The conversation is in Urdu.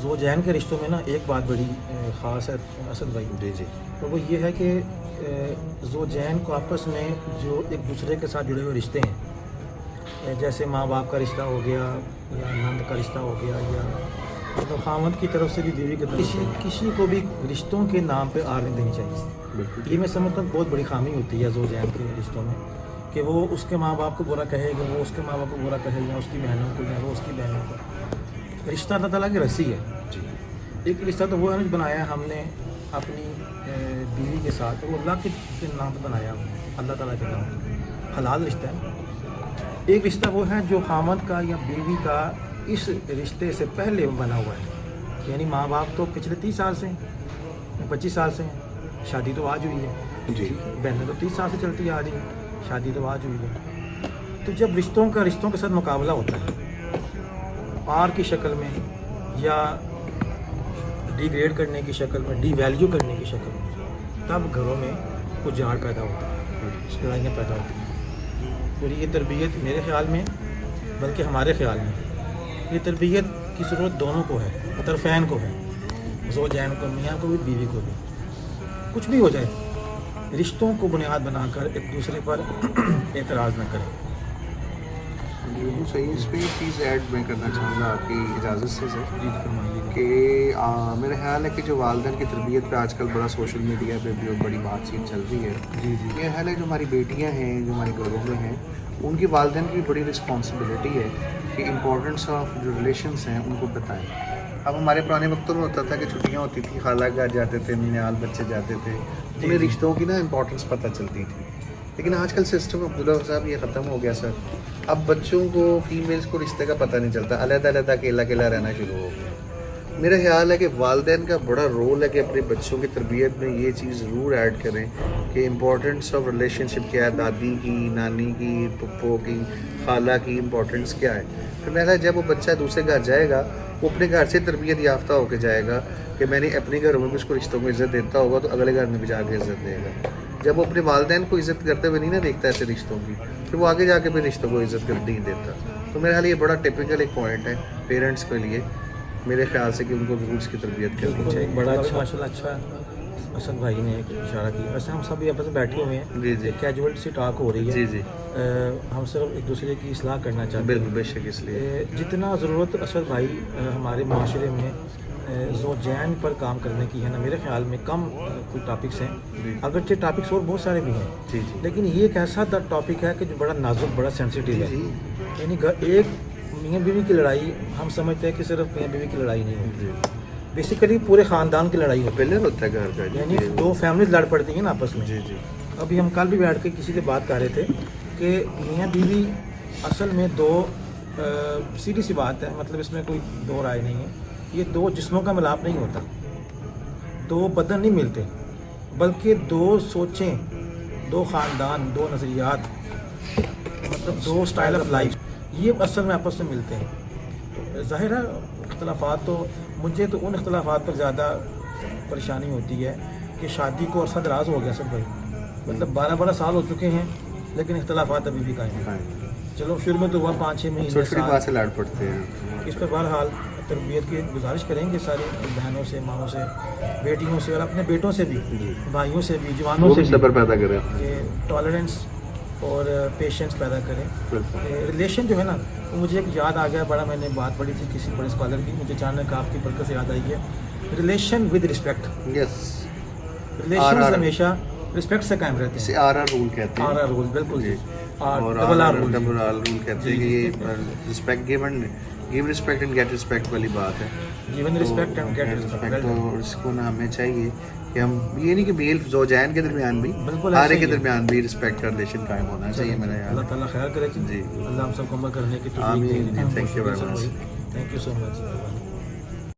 زوجین کے رشتوں میں نا ایک بات بڑی خاص ہے اسد بھائی. جی تو وہ یہ ہے کہ زوجین کو آپس میں جو ایک دوسرے کے ساتھ جڑے ہوئے رشتے ہیں، جیسے ماں باپ کا رشتہ ہو گیا یا نند کا رشتہ ہو گیا، یا مطلب خاوند کی طرف سے بھی بیوی کی طرف سے، کسی کو بھی رشتوں کے نام پہ آر نہیں دینی چاہیے. بالکل. یہ میں سمجھتا ہوں بہت بڑی خامی ہوتی ہے زوجین کے رشتوں میں، کہ وہ اس کے ماں باپ کو برا کہے گا، وہ اس کے ماں باپ کو برا کہے گا، اس کی بہنوں کو، یا وہ اس کی بہنوں کو. رشتہ اللہ تعالیٰ کی رسی ہے. جی. ایک رشتہ تو وہ ہے بنایا ہم نے اپنی بیوی کے ساتھ، وہ اللہ کے نام پہ بنایا، اللہ تعالیٰ کے نام پہ حلال رشتہ ہے. ایک رشتہ وہ ہے جو خامد کا یا بیوی کا اس رشتے سے پہلے بنا ہوا ہے، یعنی ماں باپ تو پچھلے 30 سال سے ہیں، 25 سال سے ہیں، شادی تو آج ہوئی ہے. جی. بہنیں تو 30 سال سے چلتی آ رہی ہیں، شادی تو آج ہوئی ہے. تو جب رشتوں کے ساتھ مقابلہ ہوتا ہے پار کی شکل میں یا ڈی گریڈ کرنے کی شکل میں، ڈی ویلیو کرنے کی شکل میں، تب گھروں میں اجاڑ پیدا ہوتا ہے، لڑائیاں پیدا ہوتی ہیں. اور یہ تربیت میرے خیال میں، بلکہ ہمارے خیال میں یہ تربیت کی ضرورت دونوں کو ہے، طرفین کو ہے، زوجین کو، میاں کو بھی، بیوی کو بھی. کچھ بھی ہو جائے، رشتوں کو بنیاد بنا کر ایک دوسرے پر اعتراض نہ کریں. بالکل صحیح. اس پہ ایک چیز ایڈ میں کرنا چاہوں گا آپ کی اجازت سے سر، جی فرمائیے. کہ میرا خیال ہے کہ جو والدین کی تربیت پہ آج کل بڑا سوشل میڈیا پہ بھی بڑی بات چیت چل رہی ہے. جی جی. میرا خیال ہے جو ہماری بیٹیاں ہیں، جو ہمارے گھروں میں ہیں، ان کی والدین کی بڑی رسپانسبلٹی ہے کہ امپورٹنس آف جو ریلیشنس ہیں ان کو بتائیں. اب ہمارے پرانے وقتوں میں ہوتا تھا کہ چھٹیاں ہوتی تھیں، خالہ گھر جاتے تھے، ننیال بچے جاتے تھے، انہیں رشتوں کی نا امپورٹنس پتہ چلتی تھی. لیکن آج کل سسٹم عبداللہ صاحب یہ ختم ہو گیا سر. اب بچوں کو، فیمیلز کو رشتے کا پتہ نہیں چلتا، علیحدہ علیحدہ اکیلا رہنا شروع ہو گیا. میرا خیال ہے کہ والدین کا بڑا رول ہے کہ اپنے بچوں کی تربیت میں یہ چیز ضرور ایڈ کریں کہ امپورٹنس آف ریلیشن شپ کیا ہے، دادی کی، نانی کی، پپو کی، خالہ کی امپورٹنس کیا ہے. پھر میرا جب وہ بچہ دوسرے گھر جائے گا، وہ اپنے گھر سے تربیت یافتہ ہو کے جائے گا کہ میں نے اپنے گھروں میں بھی اس کو رشتوں کو عزت دیتا ہوگا تو اگلے گھر میں بھی جا کے عزت دے گا. جب وہ اپنے والدین کو عزت کرتے ہوئے نہیں نا دیکھتا ایسے رشتوں کی، پھر وہ آگے جا کے بھی رشتوں کو عزت نہیں دیتا. تو میرے خیال یہ بڑا ٹپیکل ایک پوائنٹ ہے پیرنٹس کے لیے، میرے خیال سے، کہ ان کو رولس کی تربیت کرنی چاہیے. بڑا اچھا، ماشاء اللہ اچھا اسد بھائی نے ایک اشارہ کیا. ویسے ہم سب آپس میں بیٹھے ہوئے ہیں، جی جی. کیجول سی ٹاک ہو رہی ہے. جی جی. ہم صرف ایک دوسرے کی اصلاح کرنا چاہتے ہیں. بالکل بے شک. اس لیے جتنا ضرورت اسد بھائی ہمارے معاشرے میں زوجین پر کام کرنے کی ہے نا، میرے خیال میں کم کوئی ٹاپکس ہیں. اگرچہ ٹاپکس اور بہت سارے بھی ہیں، جی جی. لیکن یہ ایک ایسا ٹاپک ہے کہ جو بڑا نازک، بڑا سینسیٹیو ہے. جی. یعنی ایک میاں بیوی کی لڑائی ہم سمجھتے ہیں کہ صرف میاں بیوی کی لڑائی نہیں ہوتی، بیسیکلی پورے خاندان کی لڑائی ہوتی پہلے ہوتا ہے گھر کا. یعنی دو فیملیز لڑ پڑتی ہیں نا آپس میں. جی جی. ابھی ہم کل بھی بیٹھ کے کسی سے بات کر رہے تھے کہ میاں بیوی اصل میں دو، سیدھی سی بات ہے، مطلب اس میں کوئی دو رائے نہیں ہے، یہ دو جسموں کا ملاپ نہیں ہوتا، دو بدن نہیں ملتے، بلکہ دو سوچیں، دو خاندان، دو نظریات، مطلب دو سٹائل آف لائف، یہ اصل میں آپس میں ملتے ہیں. ظاہر ہے اختلافات، تو مجھے تو ان اختلافات پر زیادہ پریشانی ہوتی ہے کہ شادی کو عرصہ دراز ہو گیا سب بھائی، مطلب 12 سال ہو چکے ہیں، لیکن اختلافات ابھی بھی قائم ہیں. چلو شروع میں تو ہوا 5-6 مہینے، چھوٹی بات سے لڑ پڑتے ہیں. اس پر بہرحال تربیت کی گزارش کریں گے ساری بہنوں سے، ماؤں سے، بیٹیوں سے، اور اپنے بیٹوں سے بھی، بھائیوں سے بھی، جوانوں سے بھی، صبر پیدا کریں، کہ ٹالرنس اور پیشنس پیدا کریں. ریلیشن جو ہے نا، مجھے ایک یاد آ گیا، بڑا میں نے بات پڑھی تھی کسی بڑے اسکالر کی، مجھے اچانک آپ کی برکت سے یاد آئی ہے، relation with respect. Yes. Relation ہمیشہ رسپیکٹ سے قائم رہتے ہیں. اسے آر رول کہتے ہیں. آر رول، بالکل جی. اور ڈبل آر رول کہتے ہیں کہ یہ respect give respect and get respect والی بات ہے. Given respect and get respect. تو اس کو نا ہمیں چاہیے کہ ہم یہ نہیں کہ میل زوجین کے درمیان بھی، بالکل ہر ایک کے درمیان بھی رسپیکٹ کا ریلیشن قائم ہونا چاہیے. میرا یاد اللہ تعالیٰ خیر کرے. جی. اللہ ہم سب کو عمل کرنے کی توفیق دے. آمین. Thank you very much. Thank you so much.